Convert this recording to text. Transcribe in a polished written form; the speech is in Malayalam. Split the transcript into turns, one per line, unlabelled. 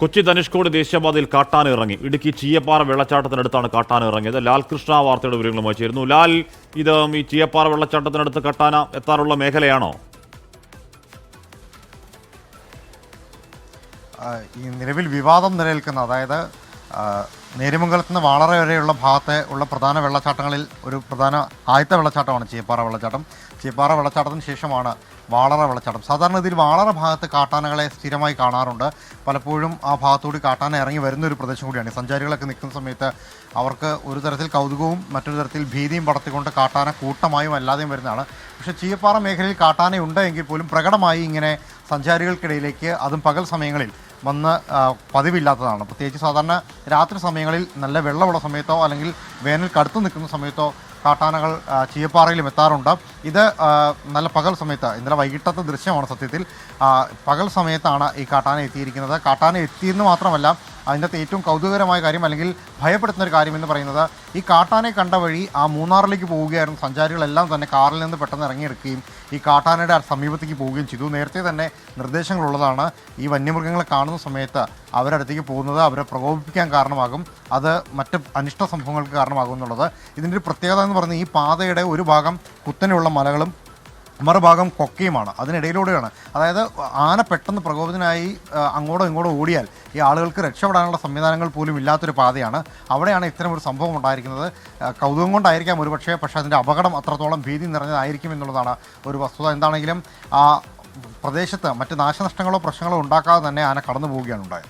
കൊച്ചി ധനുഷ്കോടി ദേശീയപാതയിൽ കാട്ടാന ഇറങ്ങി. ഇടുക്കി ചീയപ്പാറ വെള്ളച്ചാട്ടത്തിനടുത്താണ് കാട്ടാന ഇറങ്ങിയത്. ലാൽ കൃഷ്ണ വാർത്തയുടെ വിവരങ്ങളുമായി ചേരുന്നു. ലാൽ, ഇത് ഈ ചീയപ്പാറ വെള്ളച്ചാട്ടത്തിനടുത്ത് കാട്ടാന എത്താറുള്ള മേഖലയാണോ?
ഈ നിലവിൽ വിവാദം നിലനിൽക്കുന്ന, അതായത് നേര്യമംഗലത്ത് നിന്ന് വാളറ വരെയുള്ള ഭാഗത്തെ ഉള്ള പ്രധാന വെള്ളച്ചാട്ടങ്ങളിൽ ഒരു പ്രധാന ആദ്യത്തെ വെള്ളച്ചാട്ടമാണ് ചീയപ്പാറ വെള്ളച്ചാട്ടം. ചീയപ്പാറ വെള്ളച്ചാട്ടത്തിന് ശേഷമാണ് വാളറ വെള്ളച്ചാട്ടം. സാധാരണ ഇതിൽ വാളറ ഭാഗത്ത് കാട്ടാനകളെ സ്ഥിരമായി കാണാറുണ്ട്. പലപ്പോഴും ആ ഭാഗത്തുകൂടി കാട്ടാന ഇറങ്ങി വരുന്ന ഒരു പ്രദേശം കൂടിയാണ്. സഞ്ചാരികളൊക്കെ നിൽക്കുന്ന സമയത്ത് അവർക്ക് ഒരു തരത്തിൽ കൗതുകവും മറ്റൊരു തരത്തിൽ ഭീതിയും പടർത്തിക്കൊണ്ട് കാട്ടാന കൂട്ടമായും അല്ലാതെയും വരുന്നതാണ്. പക്ഷേ ചീയപ്പാറ മേഖലയിൽ കാട്ടാനയുണ്ട് എങ്കിൽ പോലും പ്രകടമായി ഇങ്ങനെ സഞ്ചാരികൾക്കിടയിലേക്ക്, അതും പകൽ സമയങ്ങളിൽ വന്ന് പതിവില്ലാത്തതാണ്. പ്രത്യേകിച്ച് സാധാരണ രാത്രി സമയങ്ങളിൽ നല്ല വെള്ളമുള്ള സമയത്തോ അല്ലെങ്കിൽ വേനൽ കടുത്തു നിൽക്കുന്ന സമയത്തോ കാട്ടാനകൾ ചീയപ്പാറയിലും എത്താറുണ്ട്. ഇത് നല്ല പകൽ സമയത്ത്, ഇന്നലെ വൈകിട്ടത്തെ ദൃശ്യമാണ് സത്യത്തിൽ. പകൽ സമയത്താണ് ഈ കാട്ടാന എത്തിയിരിക്കുന്നത്. കാട്ടാന എത്തിയെന്ന് മാത്രമല്ല, അതിൻ്റെ ഏറ്റവും കൗതുകകരമായ കാര്യം അല്ലെങ്കിൽ ഭയപ്പെടുത്തുന്ന ഒരു കാര്യം എന്ന് പറയുന്നത്, ഈ കാട്ടാനെ കണ്ട വഴി ആ മൂന്നാറിലേക്ക് പോവുകയായിരുന്നു സഞ്ചാരികളെല്ലാം തന്നെ കാറിൽ നിന്ന് പെട്ടെന്ന് ഇറങ്ങിയെടുക്കുകയും ഈ കാട്ടാനയുടെ സമീപത്തേക്ക് പോവുകയും ചെയ്തു. നേരത്തെ തന്നെ നിർദ്ദേശങ്ങളുള്ളതാണ്, ഈ വന്യമൃഗങ്ങളെ കാണുന്ന സമയത്ത് അവരടുത്തേക്ക് പോകുന്നത് അവരെ പ്രകോപിപ്പിക്കാൻ കാരണമാകും, അത് മറ്റ് അനിഷ്ട സംഭവങ്ങൾക്ക് കാരണമാകും എന്നുള്ളത്. ഇതിൻ്റെ ഒരു പ്രത്യേകത എന്ന് പറയുന്നത്, ഈ പാതയുടെ ഒരു ഭാഗം കുത്തനെയുള്ള മലകളും മറുഭാഗം കൊക്കയുമാണ്. അതിനിടയിലൂടെയാണ്, അതായത് ആന പെട്ടെന്ന് പ്രകോപിതനായി അങ്ങോട്ടോ ഇങ്ങോട്ടോ ഓടിയാൽ ഈ ആളുകൾക്ക് രക്ഷപ്പെടാനുള്ള സംവിധാനങ്ങൾ പോലും ഇല്ലാത്തൊരു പാതയാണ്. അവിടെയാണ് ഇത്തരം ഒരു സംഭവം ഉണ്ടായിരിക്കുന്നത്. കൗതുകം കൊണ്ടായിരിക്കാം ഒരുപക്ഷെ, പക്ഷേ അതിൻ്റെ അപകടം അത്രത്തോളം ഭീതി നിറഞ്ഞതായിരിക്കും എന്നുള്ളതാണ് ഒരു വസ്തുത. എന്താണെങ്കിലും ആ പ്രദേശത്ത് മറ്റ് നാശനഷ്ടങ്ങളോ പ്രശ്നങ്ങളോ ഉണ്ടാക്കാതെ തന്നെ ആന കടന്നു പോവുകയാണ് ഉണ്ടായത്.